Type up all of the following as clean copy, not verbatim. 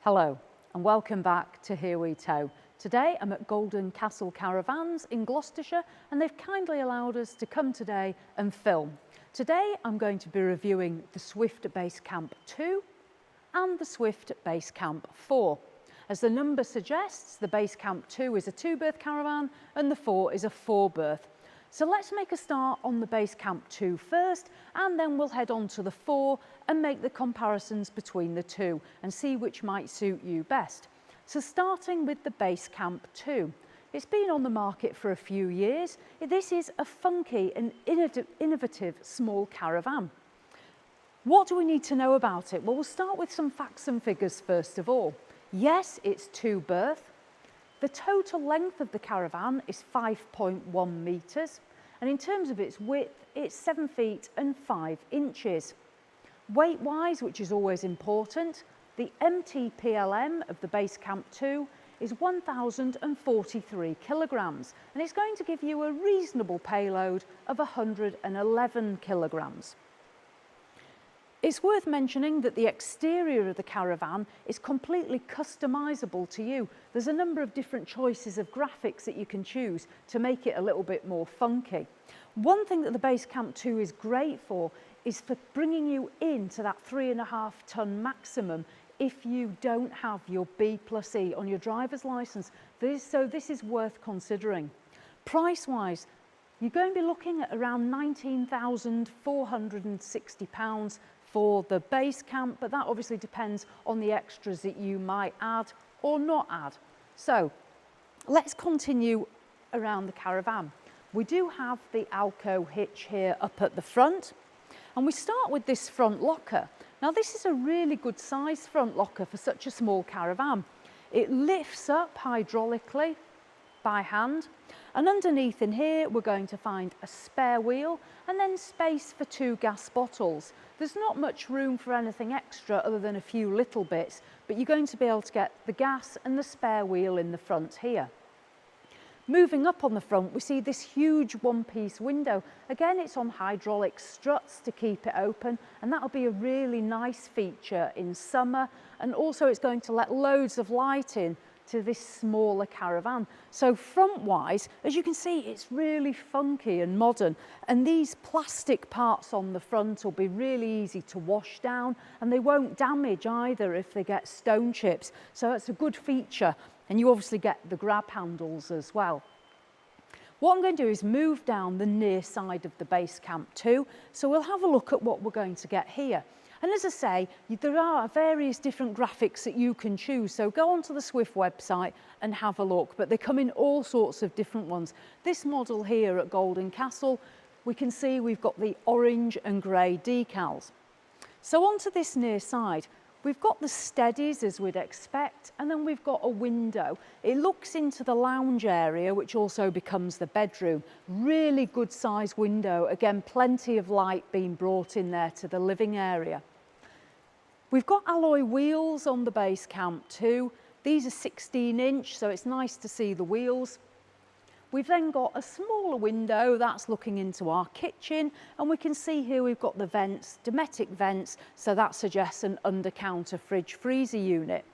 Hello and welcome back to Here We Tow. Today I'm at Golden Castle Caravans in Gloucestershire and they've kindly allowed us to come today and film. Today I'm going to be reviewing the Swift Basecamp 2 and the Swift Basecamp 4. As the number suggests, the Basecamp 2 is a 2-berth caravan and the 4 is a 4-berth. So let's make a start on the Basecamp 2 first, and then we'll head on to the 4 and make the comparisons between the two and see which might suit you best. So starting with the Basecamp 2. It's been on the market for a few years. This is a funky and innovative small caravan. What do we need to know about it? Well, we'll start with some facts and figures first of all. Yes, it's 2-berth. The total length of the caravan is 5.1 metres, and in terms of its width, it's 7 feet and 5 inches. Weight-wise, which is always important, the MTPLM of the Basecamp 2 is 1,043 kilograms, and it's going to give you a reasonable payload of 111 kilograms. It's worth mentioning that the exterior of the caravan is completely customisable to you. There's a number of different choices of graphics that you can choose to make it a little bit more funky. One thing that the Basecamp 2 is great for is for bringing you into that 3.5 tonne maximum if you don't have your B+E on your driver's licence. So this is worth considering. Price-wise, you're going to be looking at around £19,460 for the Basecamp, but that obviously depends on the extras that you might add or not add. So let's continue around the caravan. We do have the Alco Hitch here up at the front, and we start with this front locker. Now this is a really good size front locker for such a small caravan. It lifts up hydraulically by hand, and underneath in here we're going to find a spare wheel and then space for 2 gas bottles. There's not much room for anything extra other than a few little bits, but you're going to be able to get the gas and the spare wheel in the front here. Moving up on the front, we see this huge one-piece window. Again, it's on hydraulic struts to keep it open, and that'll be a really nice feature in summer, and also it's going to let loads of light in to this smaller caravan. So front-wise, as you can see, it's really funky and modern, and these plastic parts on the front will be really easy to wash down, and they won't damage either if they get stone chips. So that's a good feature, and you obviously get the grab handles as well. What I'm going to do is move down the near side of the Basecamp 2, so we'll have a look at what we're going to get here. And as I say, there are various different graphics that you can choose, so go onto the Swift website and have a look, but they come in all sorts of different ones. This model here at Golden Castle, we can see we've got the orange and grey decals. So onto this near side, we've got the steadies as we'd expect, and then we've got a window. It looks into the lounge area, which also becomes the bedroom. Really good size window. Again, plenty of light being brought in there to the living area. We've got alloy wheels on the Basecamp 2. These are 16-inch, so it's nice to see the wheels. We've then got a smaller window that's looking into our kitchen, and we can see here we've got the vents, Dometic vents, so that suggests an under-counter fridge freezer unit.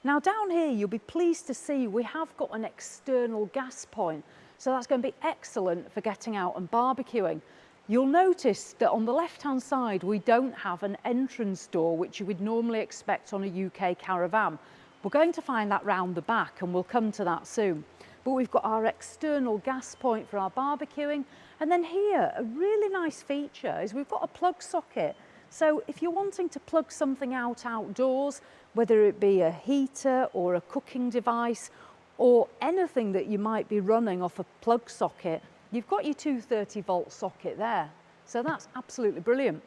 Now down here you'll be pleased to see we have got an external gas point, so that's going to be excellent for getting out and barbecuing. You'll notice that on the left-hand side we don't have an entrance door, which you would normally expect on a UK caravan. We're going to find that round the back, and we'll come to that soon. But we've got our external gas point for our barbecuing, and then here a really nice feature is we've got a plug socket. So if you're wanting to plug something out outdoors, whether it be a heater or a cooking device or anything that you might be running off a plug socket, you've got your 230-volt socket there. So that's absolutely brilliant.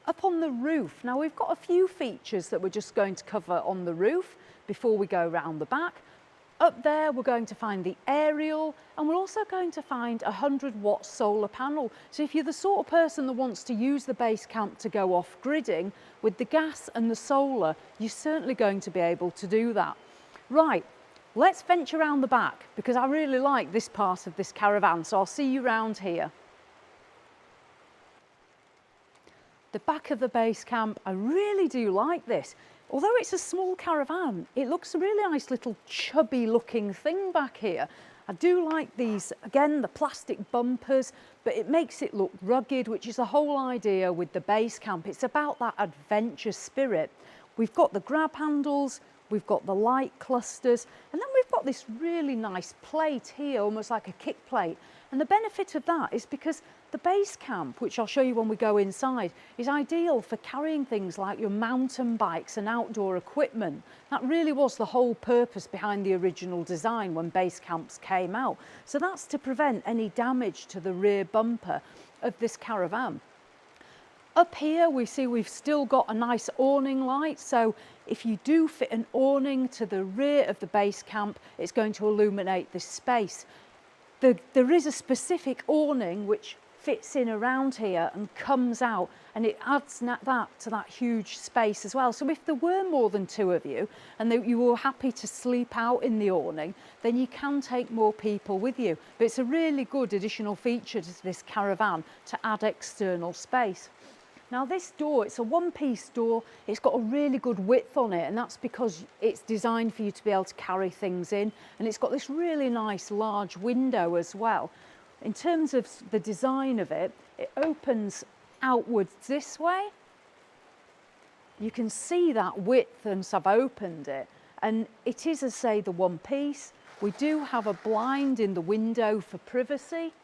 Up on the roof, now we've got a few features that we're just going to cover on the roof before we go round the back. Up there we're going to find the aerial, and we're also going to find a 100-watt solar panel. So if you're the sort of person that wants to use the Basecamp to go off gridding, with the gas and the solar, you're certainly going to be able to do that. Right, let's venture around the back, because I really like this part of this caravan, so I'll see you round here. The back of the Basecamp, I really do like this. Although it's a small caravan, it looks a really nice little chubby looking thing back here. I do like these, again, the plastic bumpers, but it makes it look rugged, which is the whole idea with the Basecamp. It's about that adventure spirit. We've got the grab handles, we've got the light clusters, and then we've got this really nice plate here, almost like a kick plate. And the benefit of that is because the Basecamp, which I'll show you when we go inside, is ideal for carrying things like your mountain bikes and outdoor equipment. That really was the whole purpose behind the original design when Basecamps came out. So that's to prevent any damage to the rear bumper of this Caravan. Up here we see we've still got a nice awning light, so if you do fit an awning to the rear of the Basecamp, it's going to illuminate this space. There is a specific awning which fits in around here and comes out, and it adds that to that huge space as well. So if there were more than two of you and you were happy to sleep out in the awning, then you can take more people with you. But it's a really good additional feature to this Caravan to add external space. Now this door, it's a one-piece door, it's got a really good width on it, and that's because it's designed for you to be able to carry things in, and it's got this really nice large window as well. In terms of the design of it, it opens outwards this way. You can see that width once I've opened it, and it is, as I say, the one piece. We do have a blind in the window for privacy.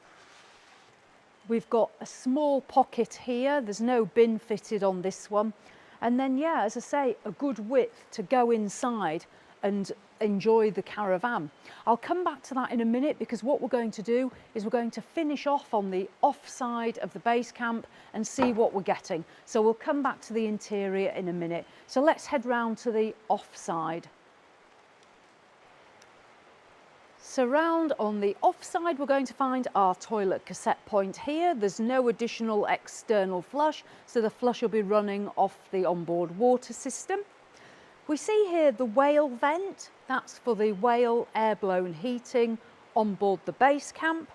We've got a small pocket here. There's no bin fitted on this one. And then, yeah, as I say, a good width to go inside and enjoy the Caravan. I'll come back to that in a minute, because what we're going to do is we're going to finish off on the off side of the Basecamp and see what we're getting. So we'll come back to the interior in a minute. So let's head round to the off side. So round on the off side, we're going to find our toilet cassette point here. There's no additional external flush, so the flush will be running off the onboard water system. We see here the whale vent. That's for the whale air-blown heating on board the Basecamp.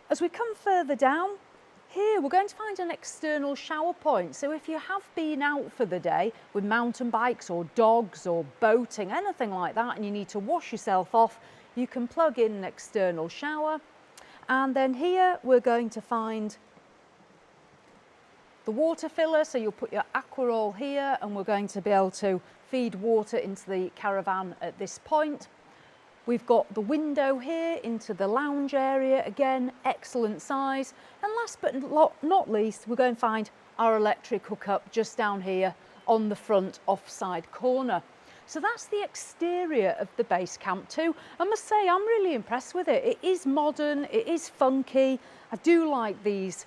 As we come further down, here we're going to find an external shower point. So if you have been out for the day with mountain bikes or dogs or boating, anything like that, and you need to wash yourself off, you can plug in an external shower. And then here we're going to find the water filler. So you'll put your Aquarol here, and we're going to be able to feed water into the Caravan at this point. We've got the window here into the lounge area, again, excellent size. And last but not least, we're going to find our electric hookup just down here on the front offside corner. So that's the exterior of the Basecamp too. I must say, I'm really impressed with it. It is modern, it is funky. I do like these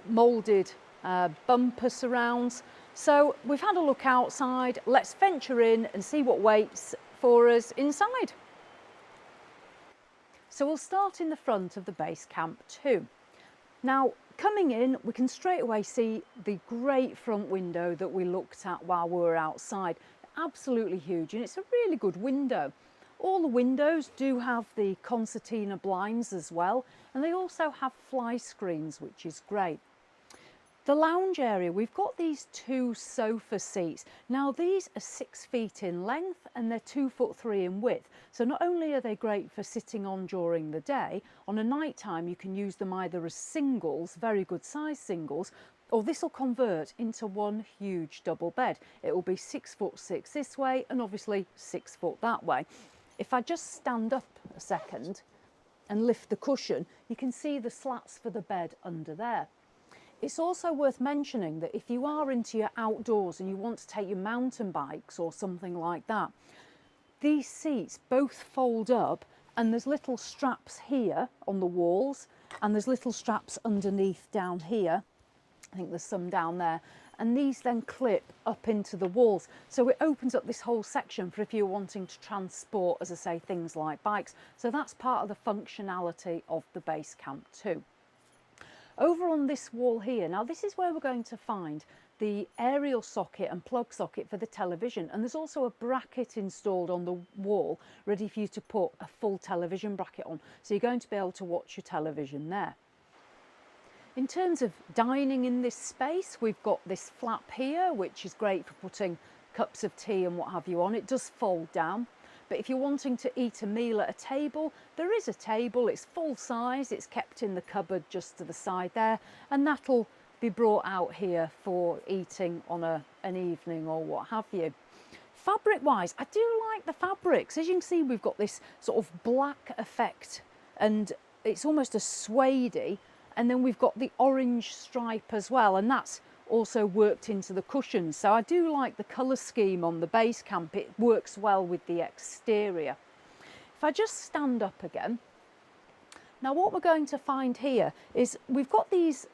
moulded bumper surrounds. So we've had a look outside. Let's venture in and see what waits for us inside. So we'll start in the front of the Basecamp too. Now, coming in, we can straight away see the great front window that we looked at while we were outside. Absolutely huge, and it's a really good window. All the windows do have the concertina blinds as well, and they also have fly screens, which is great. The lounge area, we've got these two sofa seats. Now these are 6 feet in length and they're 2'3" in width. So not only are they great for sitting on during the day, on a night time you can use them either as singles, very good size singles, or this will convert into one huge double bed. It will be 6'6" this way and obviously 6 foot that way. If I just stand up a second and lift the cushion, you can see the slats for the bed under there. It's also worth mentioning that if you are into your outdoors and you want to take your mountain bikes or something like that, these seats both fold up, and there's little straps here on the walls and there's little straps underneath down here. I think there's some down there, and these then clip up into the walls. So it opens up this whole section for if you're wanting to transport, as I say, things like bikes. So that's part of the functionality of the Basecamp too. Over on this wall here, now this is where we're going to find the aerial socket and plug socket for the television, and there's also a bracket installed on the wall ready for you to put a full television bracket on, so you're going to be able to watch your television there. In terms of dining in this space, we've got this flap here, which is great for putting cups of tea and what have you on. It does fold down. But if you're wanting to eat a meal at a table, there is a table. It's full size. It's kept in the cupboard just to the side there, and that'll be brought out here for eating on an evening or what have you. Fabric wise, I do like the fabrics. As you can see, we've got this sort of black effect, and it's almost a suede-y, and then we've got the orange stripe as well, and that's also worked into the cushions. So I do like the colour scheme on the Basecamp. It works well with the exterior. If I just stand up again, now what we're going to find here is we've got these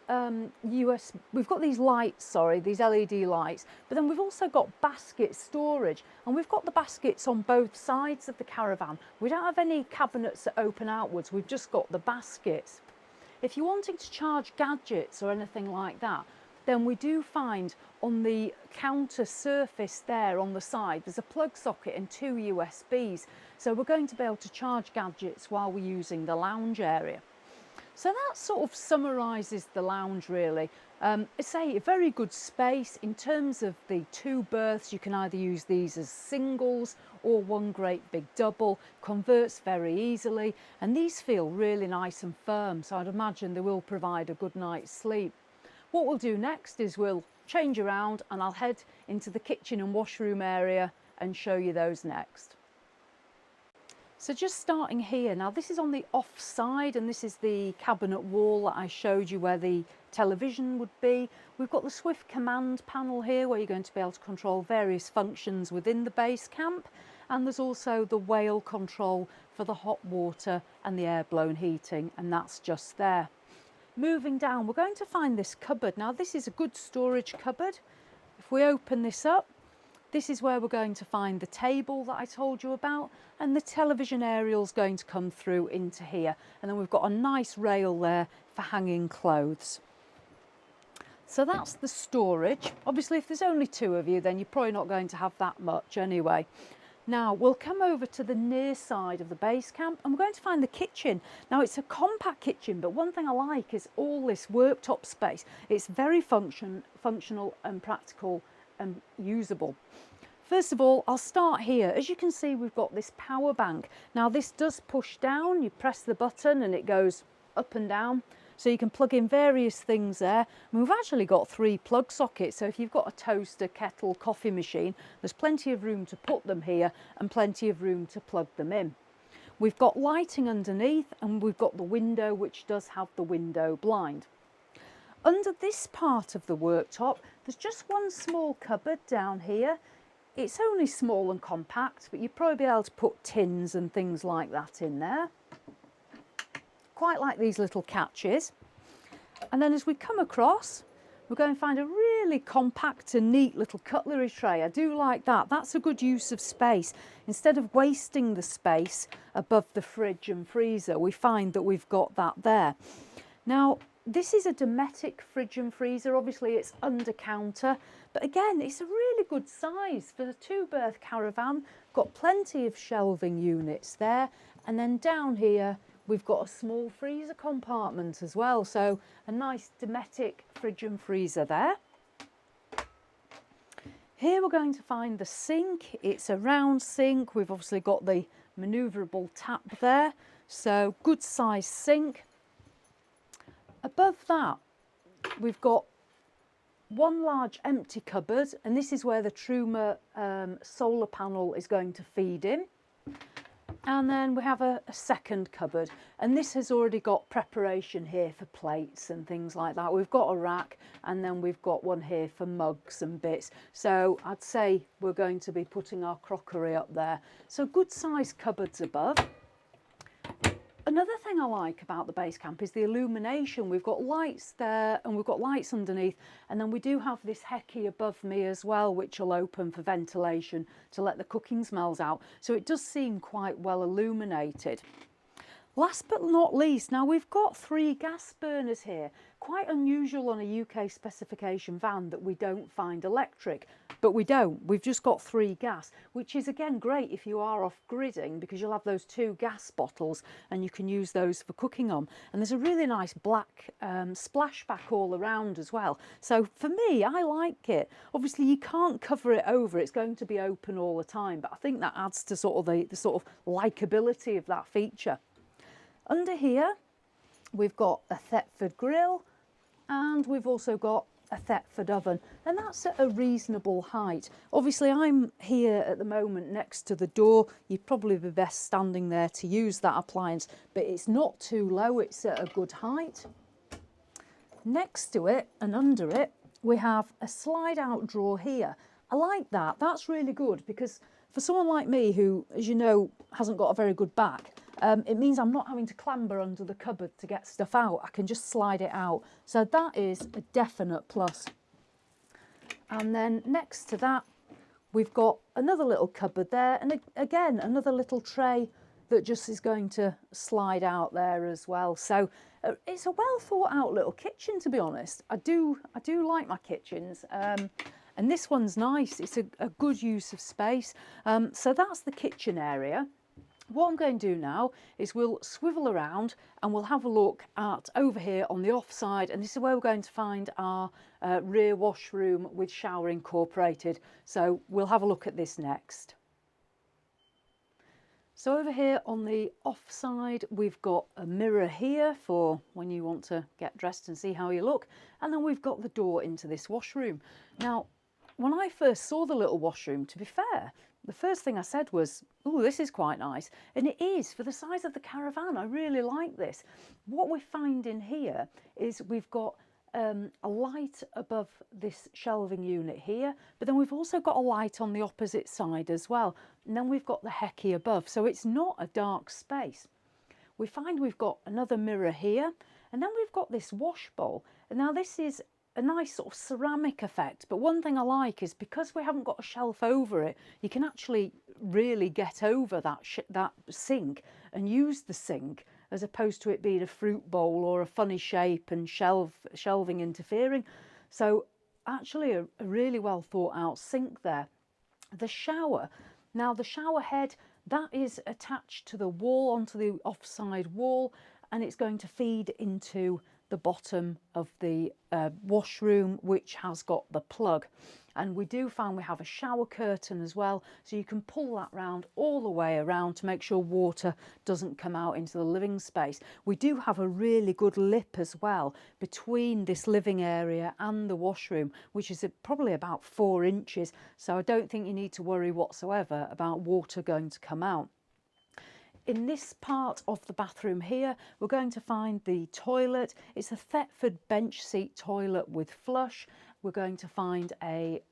these lights, these LED lights, but then we've also got basket storage, and we've got the baskets on both sides of the Caravan. We don't have any cabinets that open outwards, we've just got the baskets. If you're wanting to charge gadgets or anything like that, then we do find on the counter surface there on the side, there's a plug socket and 2 USBs. So we're going to be able to charge gadgets while we're using the lounge area. So that sort of summarises the lounge really. It's a very good space. In terms of the 2 berths, you can either use these as singles or one great big double. Converts very easily, and these feel really nice and firm, so I'd imagine they will provide a good night's sleep. What we'll do next is we'll change around and I'll head into the kitchen and washroom area and show you those next. So just starting here, now this is on the off side, and this is the cabinet wall that I showed you where the television would be. We've got the Swift command panel here where you're going to be able to control various functions within the Basecamp, and there's also the whale control for the hot water and the air blown heating, and that's just there. Moving down, we're going to find this cupboard. Now this is a good storage cupboard. If we open this up, this is where we're going to find the table that I told you about, and the television aerial's going to come through into here, and then we've got a nice rail there for hanging clothes. So that's the storage. Obviously if there's only 2 of you, then you're probably not going to have that much anyway. Now we'll come over to the near side of the Basecamp and we're going to find the kitchen. Now it's a compact kitchen, but one thing I like is all this worktop space. It's very functional and practical and usable. First of all, I'll start here. As you can see, we've got this power bank. Now this does push down. You press the button and it goes up and down. So you can plug in various things there. And we've actually got 3 plug sockets. So if you've got a toaster, kettle, coffee machine, there's plenty of room to put them here and plenty of room to plug them in. We've got lighting underneath, and we've got the window, which does have the window blind. Under this part of the worktop, there's just one small cupboard down here. It's only small and compact, but you'd probably be able to put tins and things like that in there. Quite like these little catches. And then as we come across, we're going to find a really compact and neat little cutlery tray. I do like that. That's a good use of space. Instead of wasting the space above the fridge and freezer, we find that we've got that there. Now, this is a Dometic fridge and freezer. Obviously it's under counter, but again, it's a really good size for the 2-berth Caravan. Got plenty of shelving units there. And then down here, we've got a small freezer compartment as well. So a nice Dometic fridge and freezer there. Here we're going to find the sink. It's a round sink. We've obviously got the manoeuvrable tap there. So good size sink. Above that, we've got one large empty cupboard, and this is where the Truma solar panel is going to feed in. And then we have a second cupboard, and this has already got preparation here for plates and things like that. We've got a rack, and then we've got one here for mugs and bits. So I'd say we're going to be putting our crockery up there. So good sized cupboards above. Another thing I like about the Basecamp is the illumination. We've got lights there and we've got lights underneath, and then we do have this hecky above me as well, which will open for ventilation to let the cooking smells out. So it does seem quite well illuminated. Last but not least, now we've got 3 gas burners here. Quite unusual on a UK specification van that we don't find electric, but we don't. We've just got 3 gas, which is again great if you are off gridding, because you'll have those 2 gas bottles and you can use those for cooking on. And there's a really nice black splashback all around as well. So for me, I like it. Obviously you can't cover it over, it's going to be open all the time, but I think that adds to sort of the sort of likability of that feature. Under here, we've got a Thetford grill and we've also got a Thetford oven, and that's at a reasonable height. Obviously, I'm here at the moment next to the door. You'd probably be best standing there to use that appliance, but it's not too low, it's at a good height. Next to it and under it, we have a slide out drawer here. I like that, that's really good, because for someone like me who, as you know, hasn't got a very good back, it means I'm not having to clamber under the cupboard to get stuff out. I can just slide it out. So that is a definite plus. And then next to that, we've got another little cupboard there. And again, another little tray that just is going to slide out there as well. So it's a well thought out little kitchen, to be honest. I do like my kitchens. And this one's nice. It's a good use of space. So that's the kitchen area. What I'm going to do now is we'll swivel around and we'll have a look at over here on the off side, and this is where we're going to find our rear washroom with shower incorporated. So we'll have a look at this next. So over here on the off side, we've got a mirror here for when you want to get dressed and see how you look, and then we've got the door into this washroom. Now, when I first saw the little washroom, to be fair, the first thing I said was, oh, this is quite nice. And it is, for the size of the Caravan, I really like this. What we find in here is we've got a light above this shelving unit here, but then we've also got a light on the opposite side as well. And then we've got the hecky above, so it's not a dark space. We find we've got another mirror here, and then we've got this wash bowl. And now this is a nice sort of ceramic effect, but one thing I like is because we haven't got a shelf over it, you can actually really get over that sink and use the sink, as opposed to it being a fruit bowl or a funny shape and shelving interfering. So actually a really well thought out sink there. The shower, now the shower head, that is attached to the wall, onto the offside wall, and it's going to feed into the bottom of the washroom, which has got the plug. And we do find we have a shower curtain as well, so you can pull that round all the way around to make sure water doesn't come out into the living space. We do have a really good lip as well between this living area and the washroom, which is probably about 4 inches, so I don't think you need to worry whatsoever about water going to come out. In this part of the bathroom here, we're going to find the toilet. It's a Thetford bench seat toilet with flush. We're going to find a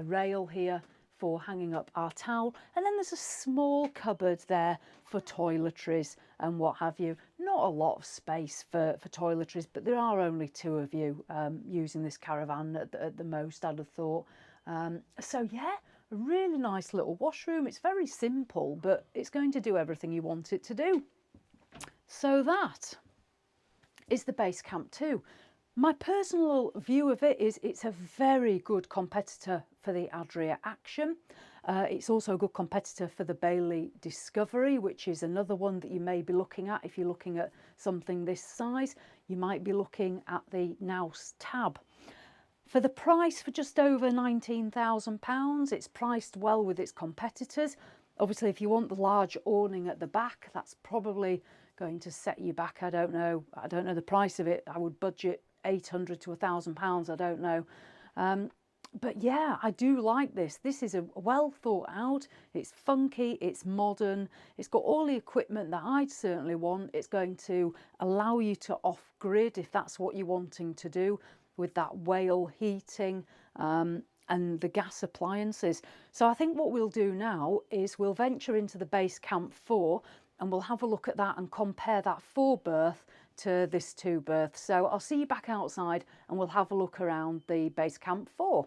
rail here for hanging up our towel. And then there's a small cupboard there for toiletries and what have you. Not a lot of space for toiletries, but there are only 2 of you using this Caravan at the most, I'd have thought. So yeah, a really nice little washroom. It's very simple, but it's going to do everything you want it to do. So that is the Basecamp 2. My personal view of it is it's a very good competitor for the Adria Action. It's also a good competitor for the Bailey Discovery, which is another one that you may be looking at. If you're looking at something this size, you might be looking at the Naus Tab. For the price, for just over £19,000, it's priced well with its competitors. Obviously, if you want the large awning at the back, that's probably going to set you back. I don't know the price of it. I would budget £800 to £1,000, I don't know. But yeah, I do like this. This is a well thought out, it's funky, it's modern, it's got all the equipment that I'd certainly want. It's going to allow you to off-grid if that's what you're wanting to do, with that whale heating and the gas appliances. So I think what we'll do now is we'll venture into the Basecamp 4 and we'll have a look at that and compare that 4-berth to this 2-berth. So I'll see you back outside and we'll have a look around the Basecamp 4.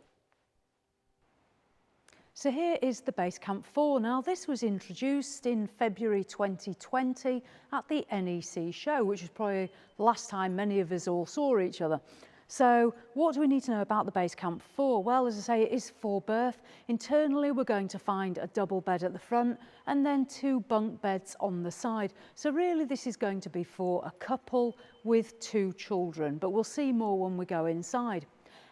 So here is the Basecamp 4. Now this was introduced in February 2020 at the NEC show, which was probably the last time many of us all saw each other. So what do we need to know about the Basecamp 4? Well, as I say, it is 4-berth. Internally, we're going to find a double bed at the front and then 2 bunk beds on the side. So really this is going to be for a couple with 2 children, but we'll see more when we go inside.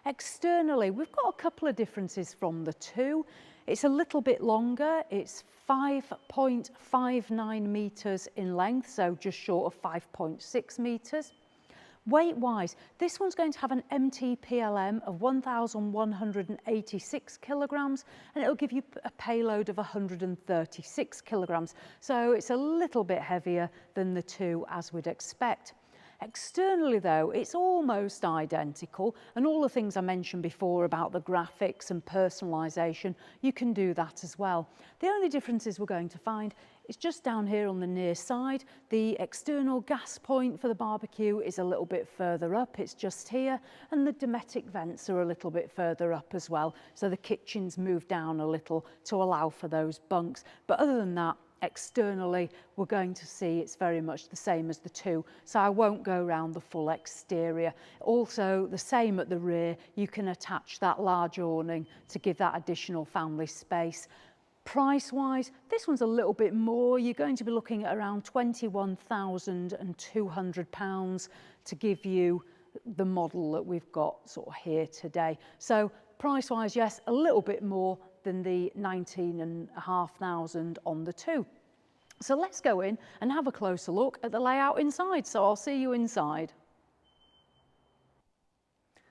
Externally, we've got a couple of differences from the 2. It's a little bit longer. It's 5.59 metres in length, so just short of 5.6 metres. Weight-wise, this one's going to have an MTPLM of 1,186 kilograms, and it'll give you a payload of 136 kilograms. So it's a little bit heavier than the 2, as we'd expect. Externally though, it's almost identical, and all the things I mentioned before about the graphics and personalisation, you can do that as well. The only differences we're going to find is just down here on the near side. The external gas point for the barbecue is a little bit further up, it's just here, and the Dometic vents are a little bit further up as well, so the kitchen's moved down a little to allow for those bunks. But other than that, externally, we're going to see it's very much the same as the 2, so I won't go around the full exterior. Also, the same at the rear, you can attach that large awning to give that additional family space. Price-wise, this one's a little bit more. You're going to be looking at around £21,200 to give you the model that we've got sort of here today. So price-wise, yes, a little bit more than the 19,500 on the 2. So let's go in and have a closer look at the layout inside. So I'll see you inside.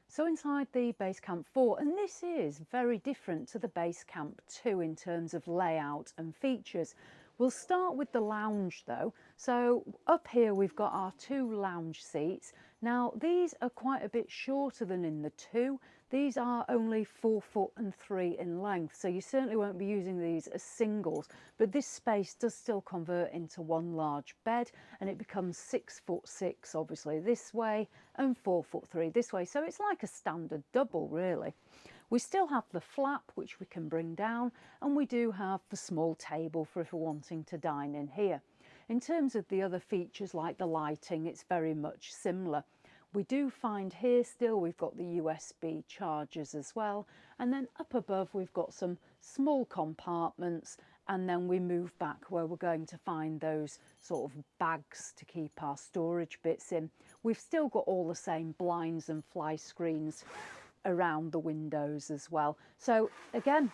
So inside the Basecamp 4, and this is very different to the Basecamp 2 in terms of layout and features. We'll start with the lounge though. So up here we've got our 2 lounge seats. Now these are quite a bit shorter than in the 2. These are only 4'3" in length, so you certainly won't be using these as singles, but this space does still convert into one large bed, and it becomes 6'6" obviously this way and 4'3" this way, so it's like a standard double really. We still have the flap which we can bring down, and we do have the small table for if we're wanting to dine in here. In terms of the other features like the lighting, it's very much similar. We do find here still we've got the USB chargers as well, and then up above we've got some small compartments, and then we move back where we're going to find those sort of bags to keep our storage bits in. We've still got all the same blinds and fly screens around the windows as well. So again,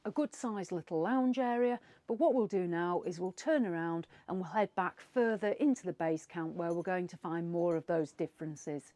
a good sized little lounge area, but what we'll do now is we'll turn around and we'll head back further into the Basecamp where we're going to find more of those differences.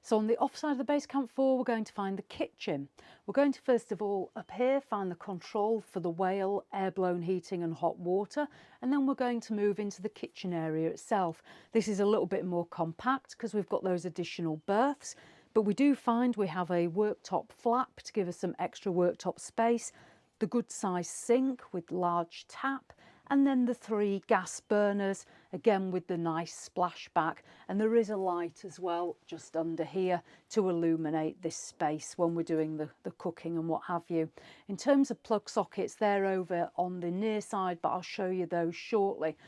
So on the off side of the Basecamp 4, we're going to find the kitchen. We're going to first of all up here find the control for the whale, air-blown heating and hot water, and then we're going to move into the kitchen area itself. This is a little bit more compact because we've got those additional berths. But we do find we have a worktop flap to give us some extra worktop space, the good sized sink with large tap, and then the 3 gas burners, again with the nice splashback. And there is a light as well just under here to illuminate this space when we're doing the cooking and what have you. In terms of plug sockets, they're over on the near side, but I'll show you those shortly.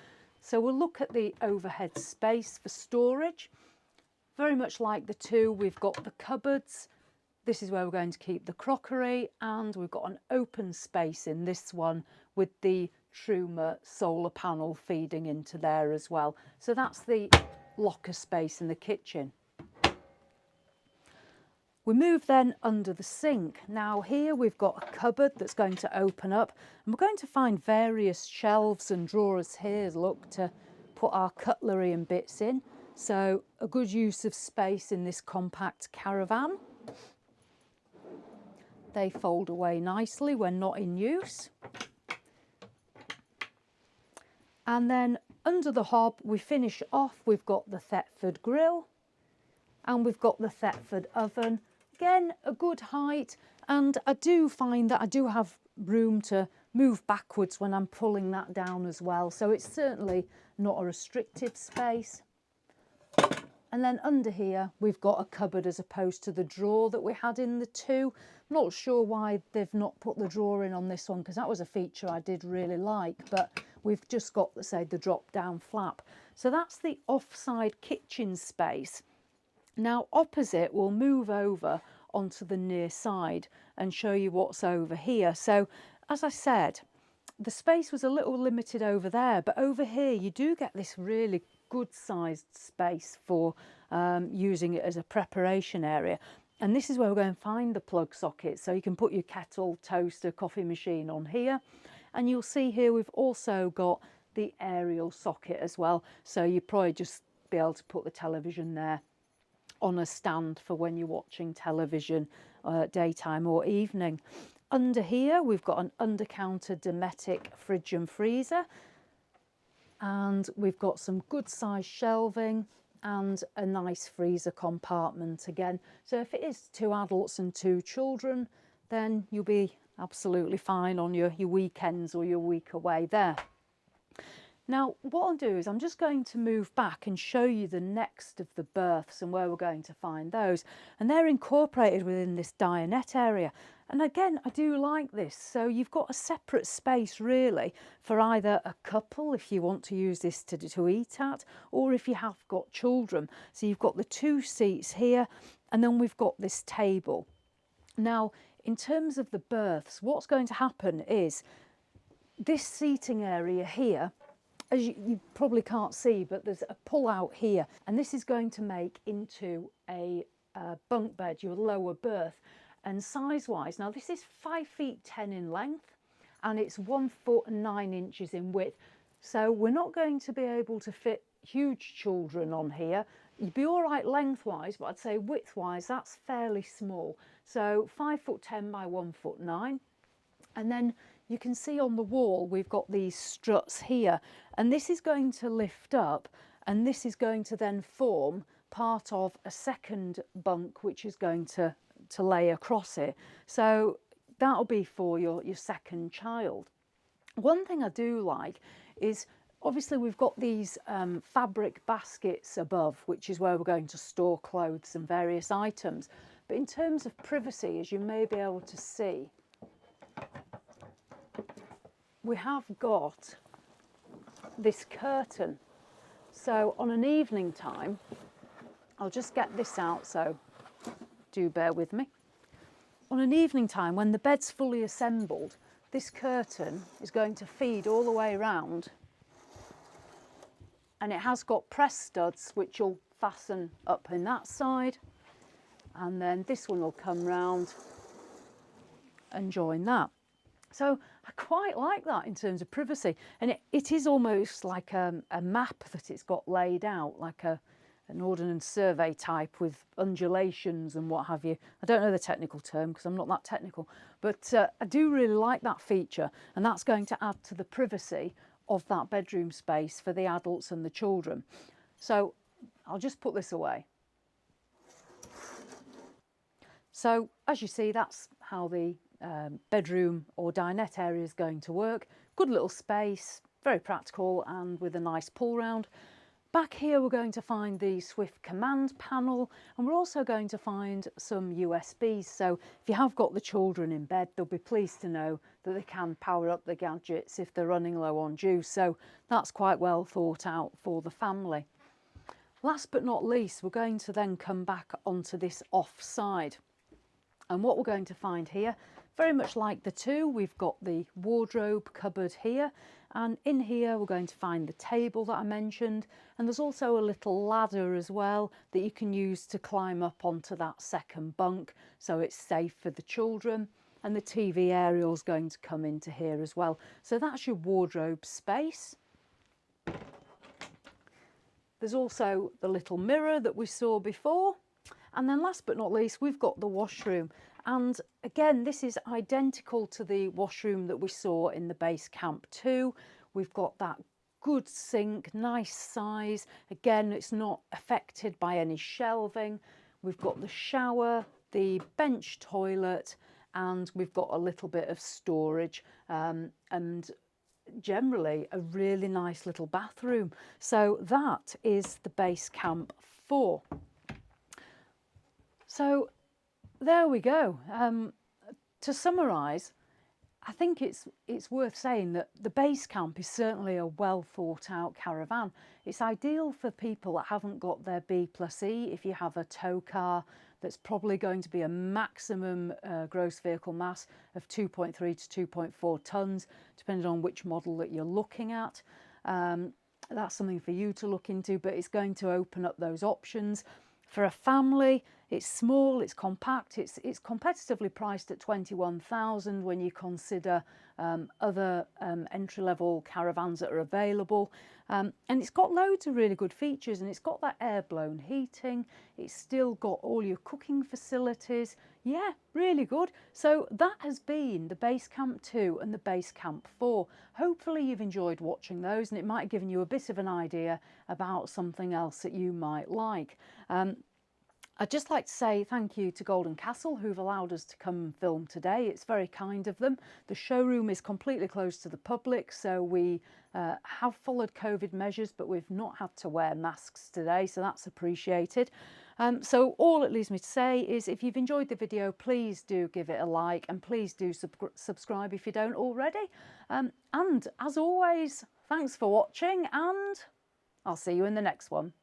So we'll look at the overhead space for storage. Very much like the 2, we've got the cupboards. This is where we're going to keep the crockery, and we've got an open space in this one with the Truma solar panel feeding into there as well. So that's the locker space in the kitchen. We move then under the sink. Now here we've got a cupboard that's going to open up, and we're going to find various shelves and drawers here, look, to put our cutlery and bits in. So a good use of space in this compact Caravan. They fold away nicely when not in use. And then under the hob we finish off, we've got the Thetford grill and we've got the Thetford oven. Again, a good height, and I do find that I do have room to move backwards when I'm pulling that down as well. So it's certainly not a restrictive space. And then under here, we've got a cupboard as opposed to the drawer that we had in the 2. I'm not sure why they've not put the drawer in on this one, because that was a feature I did really like, but we've just got, say, the drop down flap. So that's the offside kitchen space. Now opposite, we'll move over onto the near side and show you what's over here. So as I said, the space was a little limited over there, but over here you do get this really good sized space for using it as a preparation area. And this is where we're going to find the plug socket. So you can put your kettle, toaster, coffee machine on here. And you'll see here we've also got the aerial socket as well. So you probably just be able to put the television there on a stand for when you're watching television daytime or evening. Under here we've got an under-counter Dometic fridge and freezer, and we've got some good sized shelving and a nice freezer compartment again. So if it is 2 adults and 2 children, then you'll be absolutely fine on your weekends or your week away there. Now what I'll do is I'm just going to move back and show you the next of the berths and where we're going to find those, and they're incorporated within this dinette area. And again, I do like this. So you've got a separate space really for either a couple if you want to use this to eat at, or if you have got children. So you've got the 2 seats here, and then we've got this table. Now in terms of the berths, what's going to happen is this seating area here, as you probably can't see, but there's a pull out here, and this is going to make into a bunk bed, your lower berth. And size wise, now this is 5 feet 10 in length and it's 1 foot and 9 inches in width. So we're not going to be able to fit huge children on here. You'd be all right lengthwise, but I'd say widthwise that's fairly small. So 5 foot 10 by 1 foot 9. And then you can see on the wall we've got these struts here, and this is going to lift up, and this is going to then form part of a second bunk which is going to lay across it. So that'll be for your second child. One thing I do like is obviously we've got these fabric baskets above, which is where we're going to store clothes and various items. But in terms of privacy, as you may be able to see, we have got this curtain. So on an evening time, I'll just get this out, so do bear with me. On an evening time when the bed's fully assembled, this curtain is going to feed all the way around, and it has got press studs which will fasten up in that side, and then this one will come round and join that. So I quite like that in terms of privacy, and it is almost like a map that it's got laid out, like an ordnance survey type with undulations and what have you. I don't know the technical term because I'm not that technical, but I do really like that feature, and that's going to add to the privacy of that bedroom space for the adults and the children. So I'll just put this away. So as you see, that's how the bedroom or dinette area is going to work. Good little space, very practical, and with a nice pull round. Back here we're going to find the Swift command panel, and we're also going to find some USBs. So if you have got the children in bed, they'll be pleased to know that they can power up the gadgets if they're running low on juice. So that's quite well thought out for the family. Last but not least, we're going to then come back onto this off side. And what we're going to find here, very much like the 2, we've got the wardrobe cupboard here, and in here we're going to find the table that I mentioned, and there's also a little ladder as well that you can use to climb up onto that second bunk, so it's safe for the children. And the TV aerial is going to come into here as well. So that's your wardrobe space. There's also the little mirror that we saw before. And then last but not least, we've got the washroom. And again, this is identical to the washroom that we saw in the Basecamp 2. We've got that good sink, nice size. Again, it's not affected by any shelving. We've got the shower, the bench toilet, and we've got a little bit of storage, and generally a really nice little bathroom. So that is the Basecamp 4. So there we go. To summarise, I think it's worth saying that the Basecamp is certainly a well thought out caravan. It's ideal for people that haven't got their B+E. If you have a tow car that's probably going to be a maximum gross vehicle mass of 2.3 to 2.4 tonnes, depending on which model that you're looking at. That's something for you to look into, but it's going to open up those options. For a family, it's small, it's compact, it's competitively priced at 21,000 when you consider other entry-level caravans that are available. And it's got loads of really good features, and it's got that air-blown heating. It's still got all your cooking facilities. Yeah, really good. So that has been the Basecamp 2 and the Basecamp 4. Hopefully you've enjoyed watching those, and it might have given you a bit of an idea about something else that you might like. I'd just like to say thank you to Golden Castle, who've allowed us to come and film today. It's very kind of them. The showroom is completely closed to the public, so we have followed COVID measures, but we've not had to wear masks today, so that's appreciated. So all it leaves me to say is, if you've enjoyed the video, please do give it a like, and please do subscribe if you don't already. And as always, thanks for watching, and I'll see you in the next one.